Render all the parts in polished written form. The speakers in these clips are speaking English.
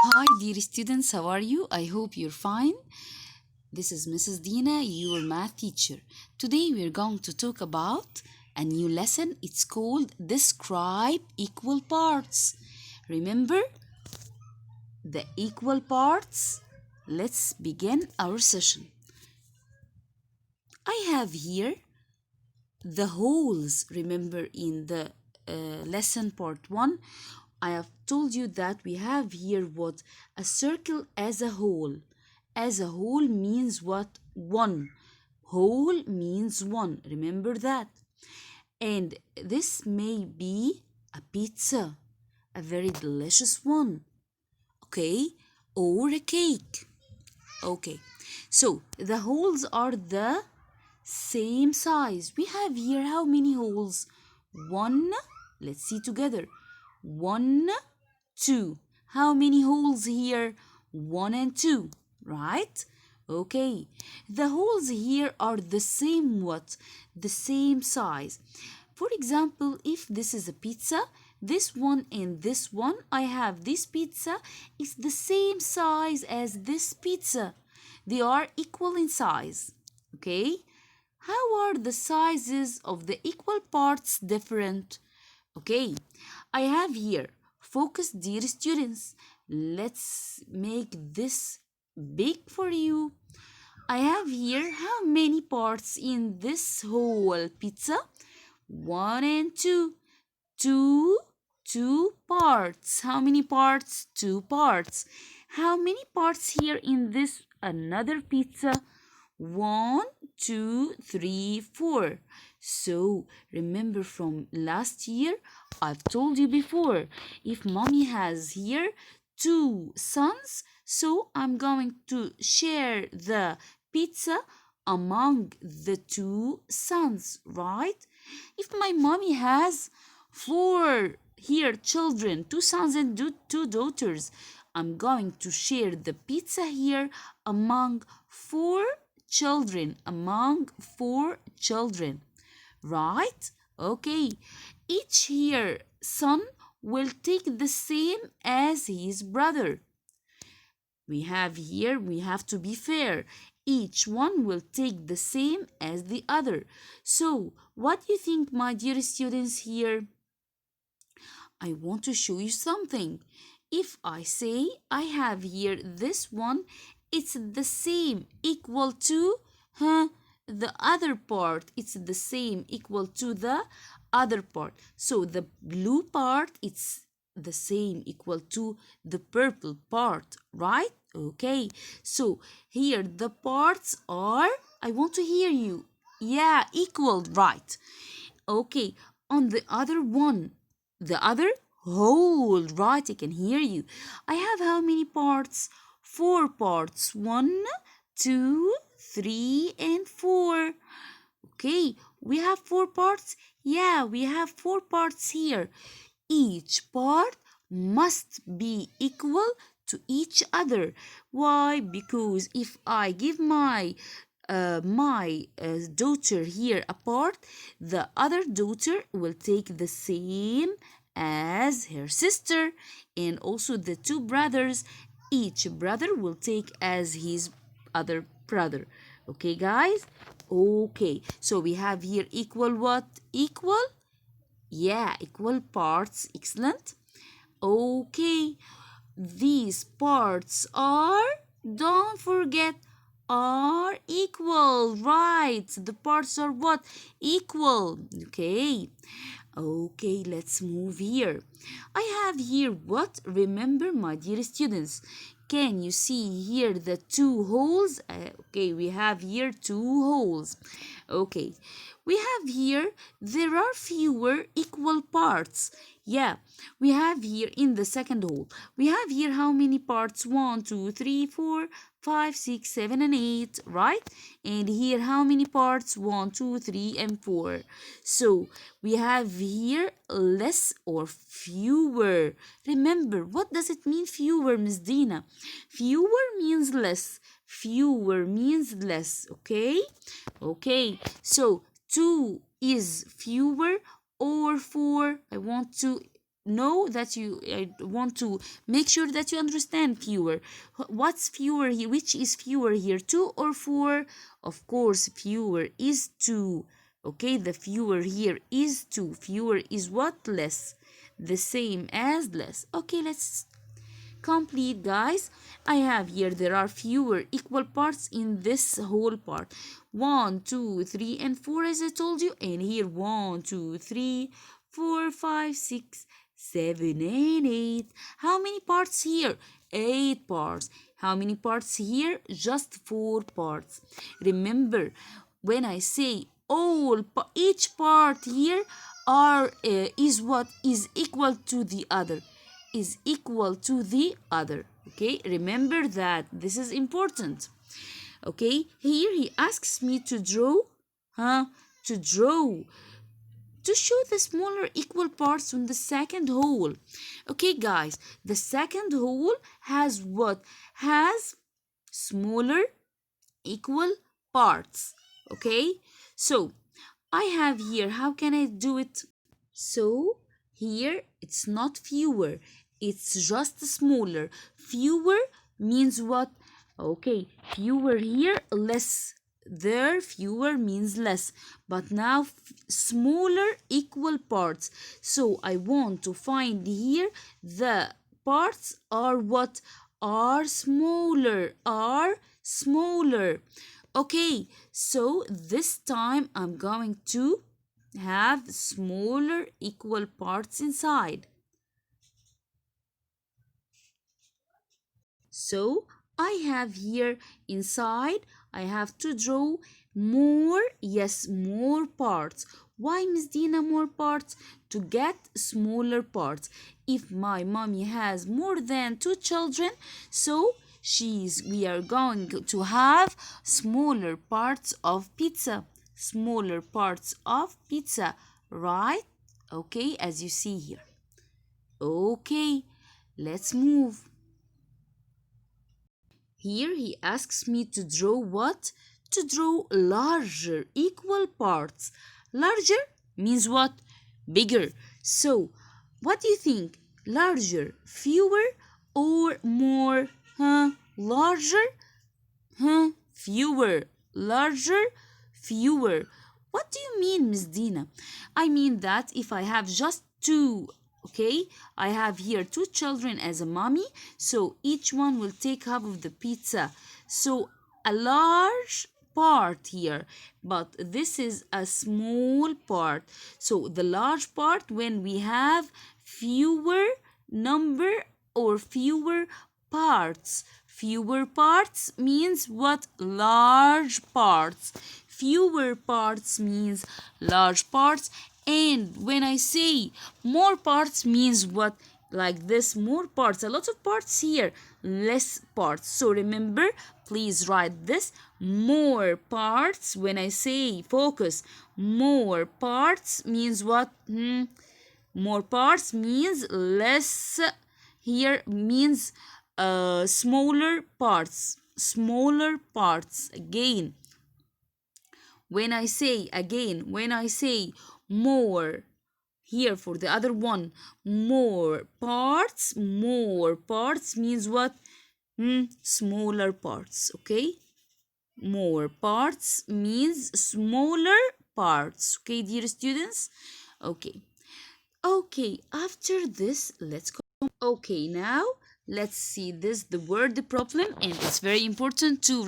Hi, dear students, how are you? I hope you're fine. This is Mrs. Dina, your math teacher. Today we're going to talk about a new lesson. It's called Describe Equal Parts. Remember the equal parts? Let's begin our session. I have here the wholes. Remember in the lesson part 1, I have told you that we have here what a circle as a whole. As a whole means what? One. Whole means one. Remember that. And this may be a pizza, a very delicious one. Okay? Or a cake. Okay. So the holes are the same size. We have here how many holes? One. Let's see together. One, two. How many holes here? One and two, right? Okay. The holes here are the same what? The same size. For example, if this is a pizza, this one and this one, I have this pizza is the same size as this pizza. They are equal in size. Okay? How are the sizes of the equal parts different? Okay, I have here, focus dear students. Let's make this big for you. I have here how many parts in this whole pizza? One and two. Two, two parts. How many parts? Two parts. How many parts here in this another pizza? One, two, three, four. So remember from last year, I've told you before, if mommy has here two sons, so I'm going to share the pizza among the two sons, right? If my mommy has four here children, two sons and two daughters, I'm going to share the pizza here among four children, right? Okay, each here son will take the same as his brother. We have to be fair. Each one will take the same as the other. So, what do you think, my dear students here? I want to show you something. If I say I have here this one, it's the same equal to the other part. It's the same equal to the other part. So the blue part, it's the same equal to the purple part, right? Okay. So here the parts are, I want to hear you. Yeah, equal, right? Okay, on the other one, the other whole, right? I can hear you. I have how many parts? Four parts. One, two, three, and four. Okay, we have four parts. Yeah, we have four parts here. Each part must be equal to each other. Why? Because if I give my daughter here a part, the other daughter will take the same as her sister, and also the two brothers, each brother will take as his other brother. Okay, guys? Okay, so we have here equal what? Equal? Yeah, equal parts. Excellent. Okay, these parts are, don't forget, are equal, right? The parts are what? Equal. Okay. Okay, let's move here. I have here what? Remember, my dear students, can you see here the two holes? Okay, we have here two holes. Okay, we have here, there are fewer equal parts. Yeah, we have here in the second hole, we have here how many parts? One, two, three, four, five, six, seven, and eight, right? And here how many parts? One, two, three, and four. So we have here less or fewer. Remember, what does it mean fewer, Miss Dina? Fewer means less. Fewer means less, okay? Okay, so two is fewer or four. I want to know that you I want to make sure that you understand fewer. What's fewer here? Which is fewer here, 2 or 4? Of course, fewer is 2. Okay, the fewer here is 2. Fewer is what? Less. The same as less. Okay, let's complete, guys. I have here, there are fewer equal parts in this whole part. 1, 2, 3, and 4, as I told you. And here 1, 2, 3, 4, 5, 6, 7, and 8. How many parts here? 8 parts. How many parts here? Just 4 parts. Remember, when I say each part here is what is equal to the other, is equal to the other. Okay, remember that this is important. Okay, here he asks me to draw, to draw, to show the smaller equal parts on the second whole. Okay, guys, the second whole has what? Has smaller equal parts. Okay, so I have here, how can I do it? So here it's not fewer, it's just smaller. Fewer means what? Okay, fewer here, less. There, fewer means less. But now smaller equal parts. So I want to find here the parts are what? Are smaller, are smaller. Okay, so this time I'm going to have smaller equal parts inside. So I have here inside, I have to draw more, yes, more parts. Why, Miss Dina, more parts? To get smaller parts. If my mommy has more than 2 children, so we are going to have smaller parts of pizza. Smaller parts of pizza, right? Okay, as you see here. Okay, let's move. Here he asks me to draw what? To draw larger equal parts. Larger means what? Bigger. So, what do you think? Larger, fewer, or more? Larger? Fewer. Larger, fewer. What do you mean, Miss Dina? I mean that if I have just 2, okay, I have here 2 children as a mommy, so each one will take half of the pizza. So a large part here, but this is a small part. So the large part, when we have fewer number or fewer parts. Fewer parts means what? Large parts. Fewer parts means large parts. And when I say more parts means what? Like this, more parts, a lot of parts here, less parts. So remember, please write this, more parts. When I say focus, more parts means what? More parts means less. Here means smaller parts. Smaller parts. Again, when I say more, here for the other one, more parts means what? Smaller parts. Okay, more parts means smaller parts. Okay, dear students. Okay, after this, let's go. Okay, now let's see this, the word problem, and it's very important to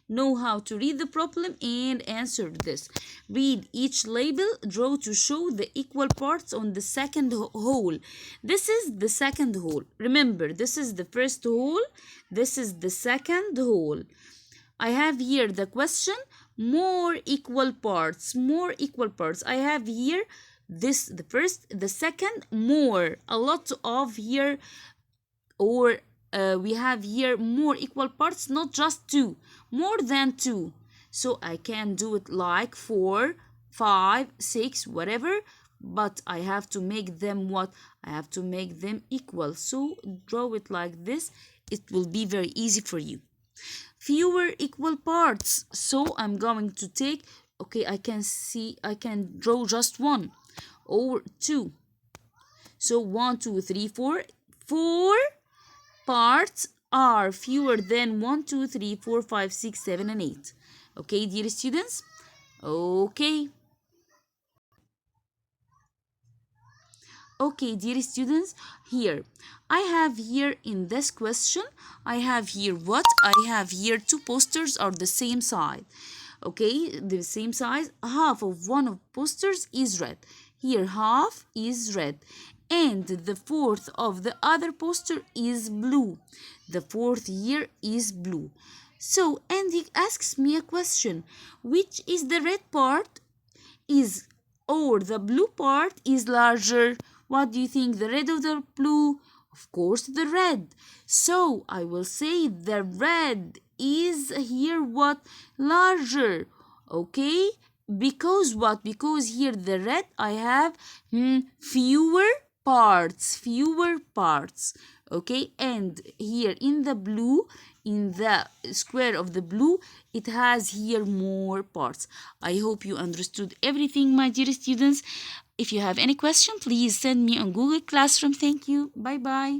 know how to read the problem and answer this. Read each label, draw to show the equal parts on the second whole. This is the second whole. Remember, this is the first whole, this is the second whole. I have here the question, more equal parts, more equal parts. I have here this, the first, the second, more, a lot of here, or we have here more equal parts, not just 2, more than 2. So I can do it like 4, 5, 6, whatever, but I have to make them what? I have to make them equal. So draw it like this, it will be very easy for you. Fewer equal parts, so I'm going to take, okay, I can draw just 1 or 2. So 1, 2, 3, 4. 4 parts are fewer than 1, 2, 3, 4, 5, 6, 7, and 8. Okay, dear students? Okay. Okay, dear students, here I have here in this question, I have here what? I have here two posters are the same size. Okay, the same size. Half of one of posters is red. Here half is red. And the fourth of the other poster is blue. The fourth here is blue. So Andy asks me a question. Which is the red part is or the blue part is larger? What do you think, the red or the blue? Of course the red. So I will say the red is here what? Larger. Okay, because what? Because here the red I have fewer parts. Okay, and here in the blue, in the square of the blue, it has here more parts. I hope you understood everything, my dear students. If you have any question, please send me on Google Classroom. Thank you. Bye bye.